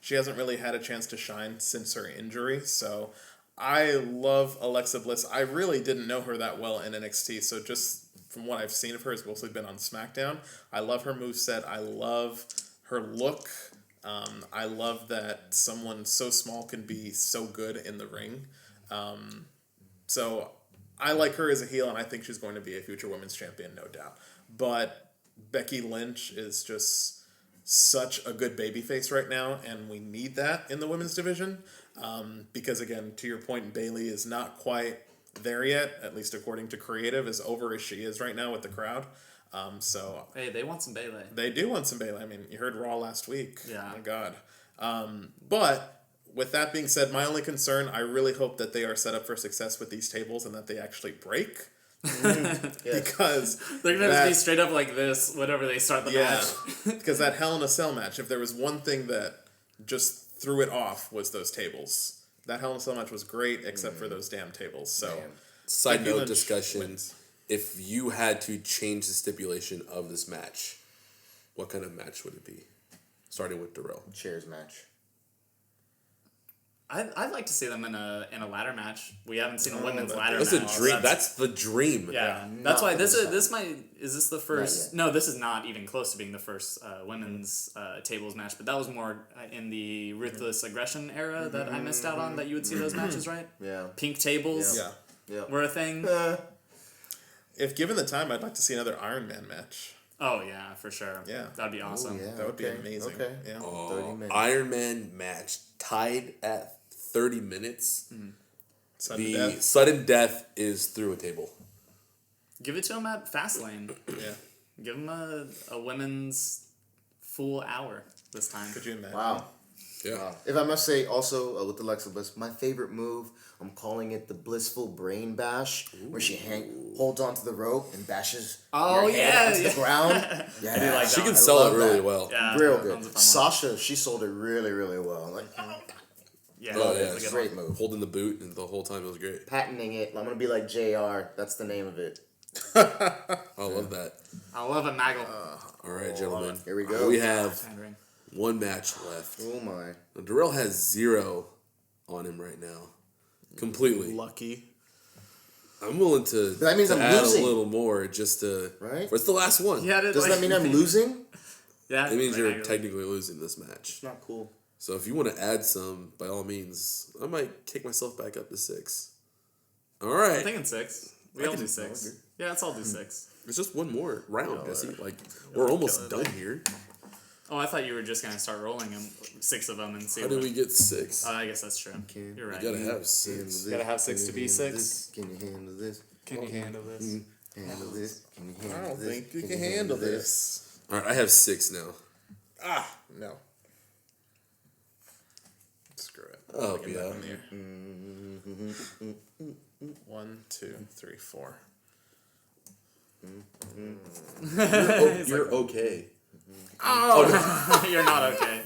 She hasn't really had a chance to shine since her injury, so I love Alexa Bliss. I really didn't know her that well in NXT, so just from what I've seen of her, it's mostly been on SmackDown. I love her moveset. I love her look. I love that someone so small can be so good in the ring. So I like her as a heel, and I think she's going to be a future women's champion, no doubt. But Becky Lynch is just such a good babyface right now, and we need that in the women's division. Because, again, to your point, Bayley is not quite there yet, at least according to Creative, as over as she is right now with the crowd. So Hey, they want some Bayley. they do want some Bayley. I mean, you heard Raw last week. Yeah. Oh my God. But with that being said, my only concern, I really hope that they are set up for success with these tables and that they actually break. Because They're gonna just be straight up like this whenever they start the match. because that Hell in a Cell match, if there was one thing that just threw it off, was those tables. That Hell in a Cell match was great, except for those damn tables. So, Man. Side Becky note Lynch discussion. wins. If you had to change the stipulation of this match, what kind of match would it be? Starting with Darrell. Chairs match. I'd like to see them in a ladder match. We haven't seen a women's ladder That's match. a dream. That's the dream. Yeah, Yeah, that's not why for this this is this the first? yet. No, this is not even close to being the first women's tables match. But that was more in the Ruthless Aggression era that I missed out on. That you would see those matches, right? Yeah. Pink tables yeah. Yeah. were a thing. If given the time, I'd like to see another Iron Man match. Oh yeah, for sure. Yeah. That'd be awesome. yeah. That would be Okay, amazing. okay. Yeah. 30 minutes. Iron Man match tied at 30 minutes. Sudden The death. sudden death is through a table. Give it to them at Fastlane. Yeah. Give them a women's full hour this time. Could you imagine? Wow. Yeah. If I must say, also with Alexa Bliss, my favorite move, I'm calling it the blissful brain bash, where she holds onto the rope and bashes Oh, your head onto yeah. the ground. Yeah, I do like She that. can I sell it love really that. well. Yeah, Real that good. one's a fun one. Sasha, she sold it really, really well. Like, Yeah, Oh, that's yeah, a it's good great one. move. Holding the boot and the whole time it was great. Patenting it. I'm gonna be like JR. That's the name of it. I love that. I love it, Maggle. All right, gentlemen. Here we go. We have Handring. one match left. Oh my. Now, Darrell has 0 on him right now. Completely. Lucky. I'm willing to, That means to I'm add losing. a little more just to. Right? It's the last one. Yeah, Doesn't that mean I'm losing? Yeah, It means you're Maggle. technically losing this match. It's not cool. So if you want to add some, by all means, I might kick myself back up to 6. All I'm right. thinking 6. We I all can- do 6. Yeah, let's all do 6. It's just one more round, Jesse. Like, we're almost done here. Oh, I thought you were just gonna start rolling them, 6 of them, and see. How did we get 6? I guess that's true. You're right. You gotta have 6. Gotta have 6 to be 6. Can you handle this? Can you handle this? Handle this? Can you I handle don't this? think you can handle this. All right, I have 6 now. No. Screw it. Oh, Get yeah. that one here. 1, 2, 3, 4. You're okay. Oh, you're not okay.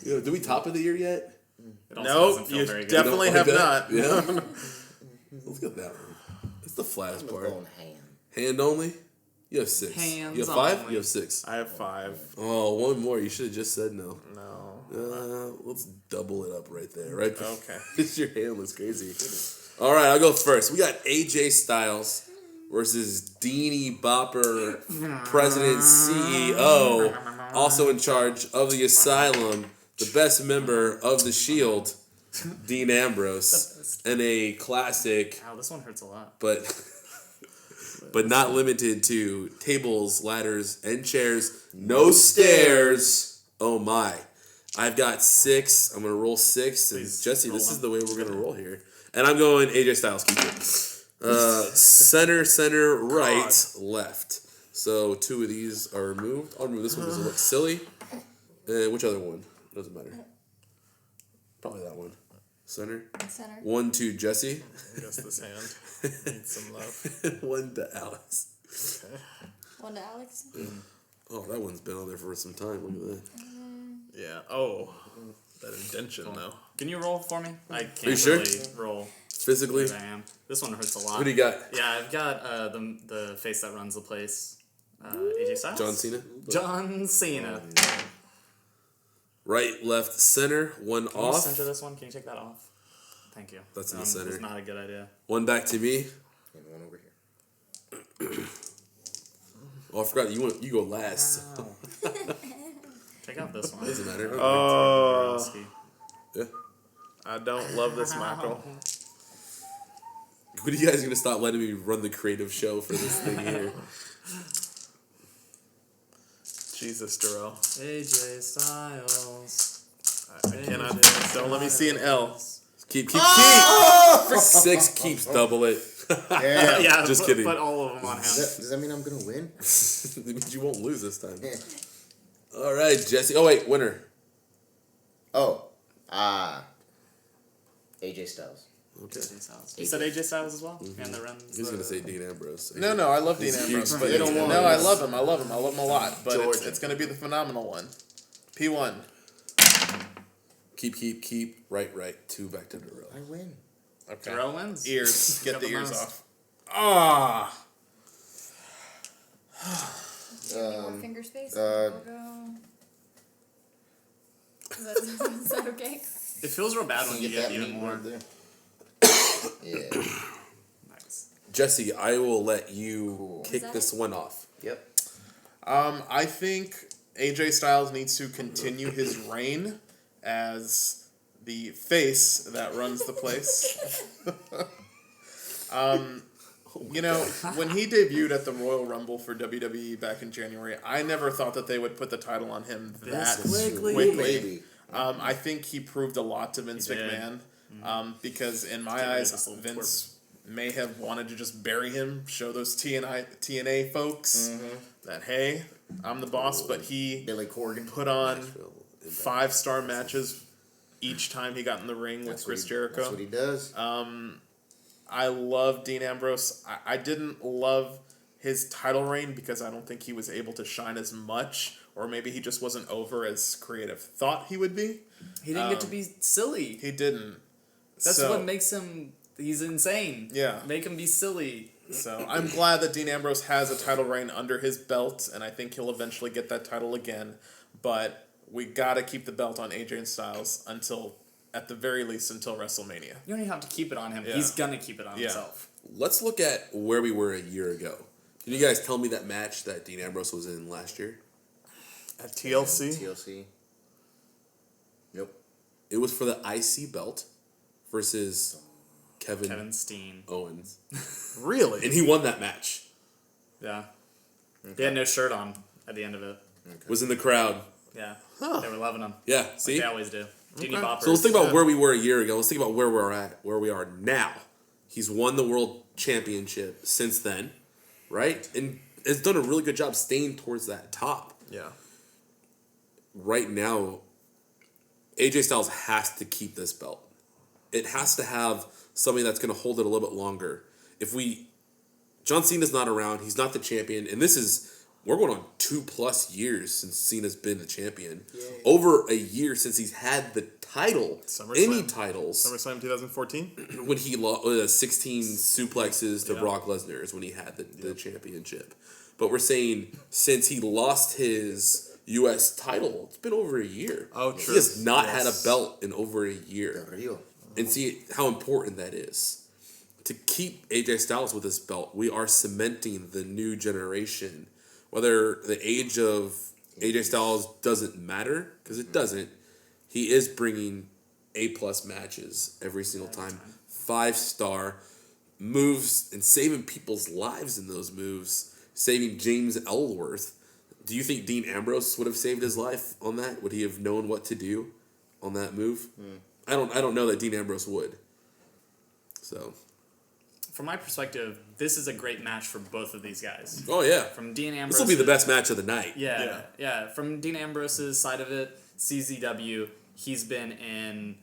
Did we top of the year yet? It also Nope, doesn't feel you very good. definitely You have don't not. like that? Yeah. Let's get that one. It's the flattest I'm part. going ham. Hand only? You have 6. Hands You have 5? only. You have 6. I have 5. Oh, one more. You should have just said no. No. Let's double it up right there. Right? Okay. Your hand looks crazy. All right, I'll go first. We got AJ Styles versus Deanie Bopper, President CEO, also in charge of the Asylum, the best member of the Shield, Dean Ambrose, and a classic, Ow, this one hurts a lot. but not limited to tables, ladders, and chairs. No stairs. Oh my. I've got 6. I'm going to roll 6. And Please Jesse, roll this is them. the way we're going to roll here. And I'm going AJ Styles. Keep it. Center, right, left. So 2 of these are removed. I'll remove this one because it looks silly. And which other one? Doesn't matter. Probably that one. Center. Center. 1, 2, Jesse. I guess this hand needs some love. 1 to Alex. One to Alex. Oh, that one's been on there for some time. Look at that. Yeah. Oh, that indention though. Can you roll for me? I you can't sure? really roll. Physically? I am. This one hurts a lot. What do you got? Yeah, I've got the face that runs the place. AJ Styles. John Cena? John Cena. Right, left, center, one Can you off. center this one? Can you take that off? Thank you. That's in the That center. was not a good idea. One back to me. And one over here. Oh, I forgot you go last. Ow. Take out this one. Doesn't matter. Oh, Yeah. I don't love this mackerel. When are you guys gonna stop letting me run the creative show for this thing here? Jesus, Darrell. AJ Styles. I cannot. Don't let me see an L. Keep. For 6 keeps, double it. Damn. Yeah, Just put, kidding. Put all of them on him. Does that mean I'm gonna win? That means you won't lose this time. Yeah. All right, Jesse. Oh wait, winner. Oh, AJ Styles. Okay. AJ Styles. You said AJ Styles as well? And the runs. He's gonna say Dean Ambrose. No, I love Dean He's Ambrose, huge but fan. no, I love him. I love him a lot. But Georgia. it's gonna be the phenomenal one. P1. Keep. Right. 2 back to the row. I win. Okay. Darrell wins. Ears. Get Got the the ears mouse. off. Ah. More finger space. uh, Logo. Is that okay? It feels real bad when you get that even meat more. right there. Yeah. Nice. Jesse, I will let you Cool. kick Is that this it? one off. Yep. I think AJ Styles needs to continue his reign as the face that runs the place. You know, when he debuted at the Royal Rumble for WWE back in January, I never thought that they would put the title on him that quickly. quickly. Maybe. I think he proved a lot to Vince He did. McMahon, because in my Get rid of eyes, this little Vince may have wanted to just bury him, show those TNA folks that, hey, I'm the boss, but he Billy Corgan. put on Nashville, Impact. 5-star matches each time he got in the ring with Chris Jericho. That's what he does. I love Dean Ambrose. I didn't love his title reign because I don't think he was able to shine as much, or maybe he just wasn't over as creative thought he would be. He didn't get to be silly. He didn't. That's So- what makes him. He's insane. Yeah. Make him be silly. So I'm glad that Dean Ambrose has a title reign under his belt, and I think he'll eventually get that title again. But we gotta keep the belt on AJ Styles until, at the very least, until WrestleMania. You don't even have to keep it on him. Yeah. He's gonna keep it on Yeah. himself. Let's look at where we were a year ago. Can you guys tell me that match that Dean Ambrose was in last year? At TLC? TLC. Yep. It was for the IC belt versus Kevin Steen. Owens. Really? And he won that match. Yeah. He had no shirt on at the end of it. Was in the crowd. Yeah. Huh. They were loving him. Yeah, Like see? they always do. Genie Okay. boppers. So let's think about Yeah. where we were a year ago. Let's think about where we are now. He's won the world championship since then, right? And has done a really good job staying towards that top. Yeah. Right now, AJ Styles has to keep this belt. It has to have somebody that's going to hold it a little bit longer. John Cena's not around. He's not the champion. And we're going on 2+ years since Cena's been the champion. Yay. Over a year since he's had the title, SummerSlam. any titles. SummerSlam 2014? When he lost 16 suplexes to Yeah. Brock Lesnar is when he had the championship. But we're saying since he lost his U.S. title, it's been over a year. Oh, true. He has not had a Yes. belt in over a Del year. Rio. And see how important that is. To keep AJ Styles with this belt, we are cementing the new generation. Whether the age of AJ Styles doesn't matter, because it doesn't, he is bringing A+ matches every single time. 5-star moves and saving people's lives in those moves. Saving James Ellsworth. Do you think Dean Ambrose would have saved his life on that? Would he have known what to do on that move? I don't know that Dean Ambrose would. So, From my perspective, this is a great match for both of these guys. oh yeah, From Dean Ambrose. this will be the best match of the night. Yeah. From Dean Ambrose's side of it, CZW, he's been in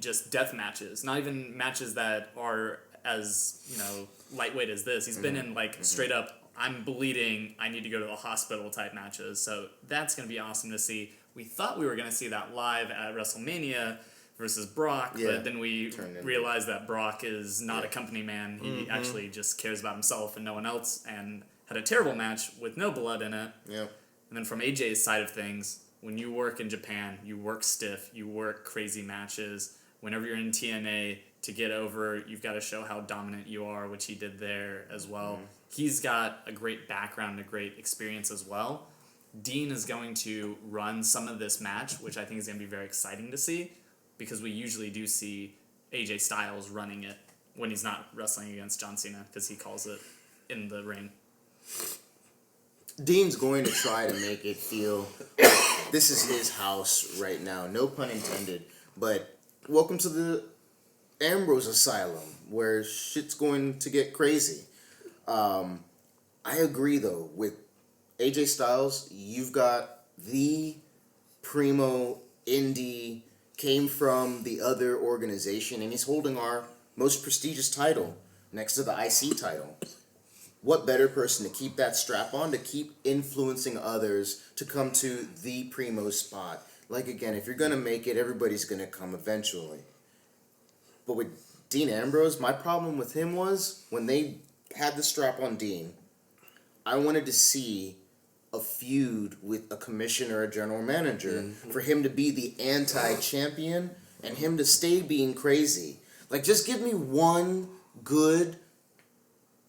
just death matches, not even matches that are as lightweight as this. He's been in straight up, I'm bleeding, I need to go to the hospital type matches. So that's gonna be awesome to see. We thought we were gonna see that live at WrestleMania versus Brock, Yeah. but then we Turned into- realized that Brock is not a Yeah. company man. He actually just cares about himself and no one else, and had a terrible match with no blood in it. Yeah. And then from AJ's side of things, when you work in Japan, you work stiff, you work crazy matches. Whenever you're in TNA, to get over, you've got to show how dominant you are, which he did there as well. He's got a great background, a great experience as well. Dean is going to run some of this match, which I think is going to be very exciting to see, because we usually do see AJ Styles running it when he's not wrestling against John Cena, because he calls it in the ring. Dean's going to try to make it feel like this is his house right now. No pun intended. But welcome to the Ambrose Asylum, where shit's going to get crazy. I agree, though, with AJ Styles. You've got the primo indie, came from the other organization, and he's holding our most prestigious title next to the IC title. What better person to keep that strap on, to keep influencing others to come to the primo spot? Like, again, if you're going to make it, everybody's going to come eventually. But with Dean Ambrose, my problem with him was when they had the strap on Dean, I wanted to see a feud with a commissioner or general manager for him to be the anti-champion and him to stay being crazy. Like, just give me one good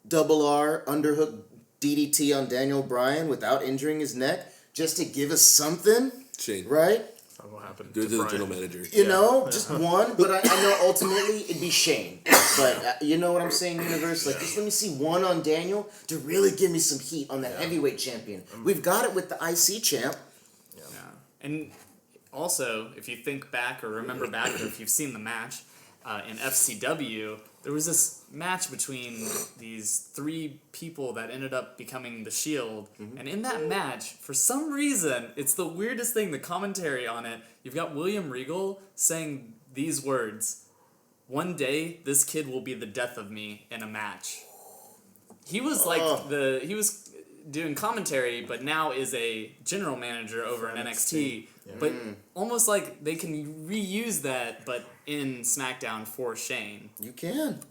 double R underhook DDT on Daniel Bryan without injuring his neck, just to give us something, Shane. right? That's what happened Do it to the Brian. general manager. You know, just one. But I know ultimately it'd be Shane. But you know what I'm saying, Universe? Like, just let me see one on Daniel to really give me some heat on the heavyweight champion. We've got it with the IC champ. Yeah. And also, if you think back or remember back, or if you've seen the match in FCW, there was this match between these three people that ended up becoming the Shield. And in that match, for some reason, it's the weirdest thing, the commentary on it, you've got William Regal saying these words: "One day, this kid will be the death of me in a match." He was like he was doing commentary, but now is a general manager over in NXT. But almost like they can reuse that, but in SmackDown for Shane. You can.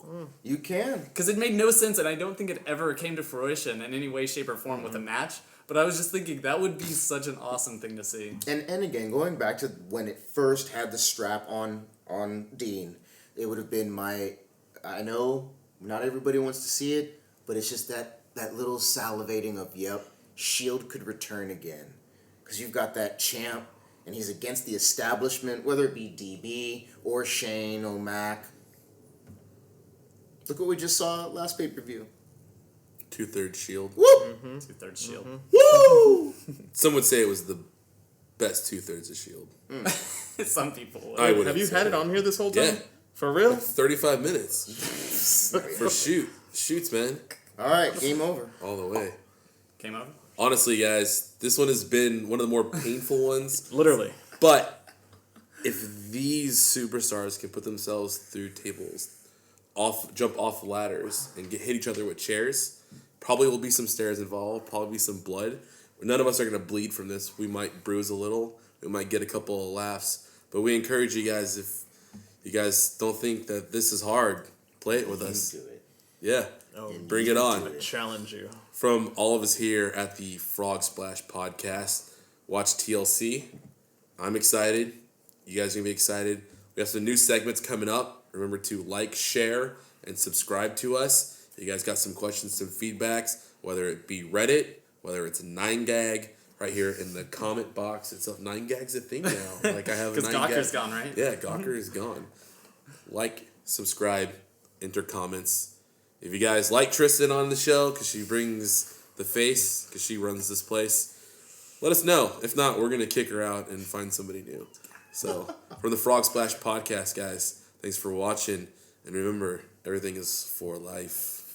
You can. Because it made no sense, and I don't think it ever came to fruition in any way, shape, or form with a match. But I was just thinking that would be such an awesome thing to see. And again, going back to when it first had the strap on Dean, it would have been I know not everybody wants to see it, but it's just that little salivating of, yep, Shield could return again. Because you've got that champ, and he's against the establishment, whether it be DB or Shane O'Mac. Look what we just saw last pay-per-view. 2/3 Shield. Woo! 2/3 Shield. Woo! Some would say it was the best 2/3 of Shield. Some people. I would Have you had it on here this whole time? Yeah. For real? 35 minutes for shoots, man, All right, game over. all the way. Came over. Honestly, guys, this one has been one of the more painful ones. Literally. But if these superstars can put themselves through tables, jump off ladders, and hit each other with chairs, probably will be some stairs involved, probably be some blood. None of us are going to bleed from this. We might bruise a little. We might get a couple of laughs. But we encourage you guys, if you guys don't think that this is hard, play it with us. Do it. Yeah. Oh, Bring it on. I challenge you. From all of us here at the Frog Splash Podcast, watch TLC. I'm excited. You guys are going to be excited. We have some new segments coming up. Remember to like, share, and subscribe to us. If you guys got some questions, some feedbacks, whether it be Reddit, whether it's a 9gag, right here in the comment box. It's 9gag's a thing now. Like I have a 9gag. Because Gawker's gone, right? Yeah, Gawker is gone. Like, subscribe, enter comments. If you guys like Tristan on the show, because she brings the face, because she runs this place, let us know. If not, we're going to kick her out and find somebody new. So, from the Frog Splash Podcast, guys, thanks for watching. And remember, everything is for life.